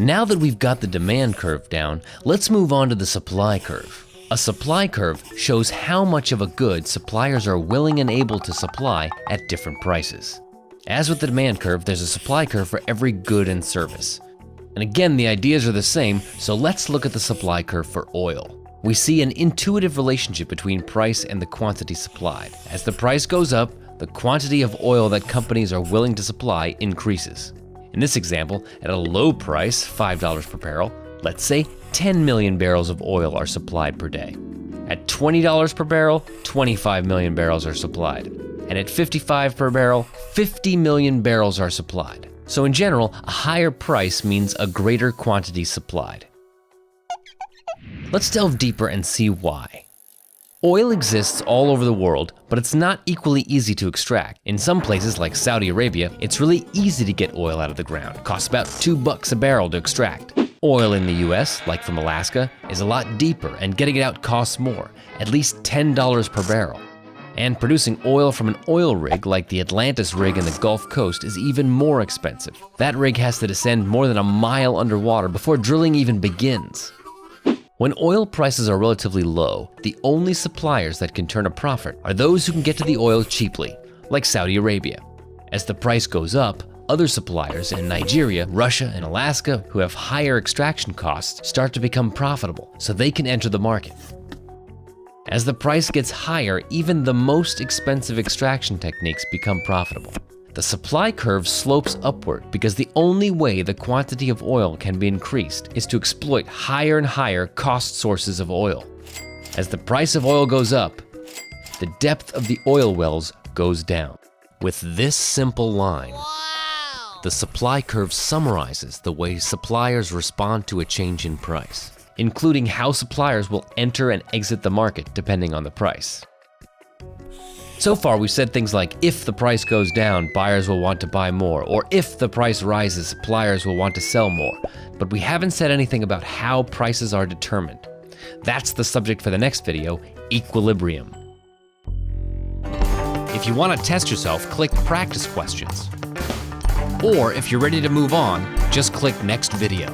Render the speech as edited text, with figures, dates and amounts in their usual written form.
Now that we've got the demand curve down, let's move on to the supply curve. A supply curve shows how much of a good suppliers are willing and able to supply at different prices. As with the demand curve, there's a supply curve for every good and service. And again, the ideas are the same, so let's look at the supply curve for oil. We see an intuitive relationship between price and the quantity supplied. As the price goes up, the quantity of oil that companies are willing to supply increases. In this example, at a low price, $5 per barrel, let's say 10 million barrels of oil are supplied per day. At $20 per barrel, 25 million barrels are supplied. And at $55 per barrel, 50 million barrels are supplied. So in general, a higher price means a greater quantity supplied. Let's delve deeper and see why. Oil exists all over the world, but it's not equally easy to extract. In some places like Saudi Arabia, it's really easy to get oil out of the ground. It costs about $2 a barrel to extract. Oil in the US, like from Alaska, is a lot deeper and getting it out costs more, at least $10 per barrel. And producing oil from an oil rig like the Atlantis rig in the Gulf Coast is even more expensive. That rig has to descend more than a mile underwater before drilling even begins. When oil prices are relatively low, the only suppliers that can turn a profit are those who can get to the oil cheaply, like Saudi Arabia. As the price goes up, other suppliers in Nigeria, Russia, and Alaska who have higher extraction costs start to become profitable, so they can enter the market. As the price gets higher, even the most expensive extraction techniques become profitable. The supply curve slopes upward because the only way the quantity of oil can be increased is to exploit higher and higher cost sources of oil. As the price of oil goes up, the depth of the oil wells goes down. With this simple line, the supply curve summarizes the way suppliers respond to a change in price, including how suppliers will enter and exit the market depending on the price. So far, we've said things like, if the price goes down, buyers will want to buy more, or if the price rises, suppliers will want to sell more. But we haven't said anything about how prices are determined. That's the subject for the next video, equilibrium. If you want to test yourself, click practice questions. Or if you're ready to move on, just click next video.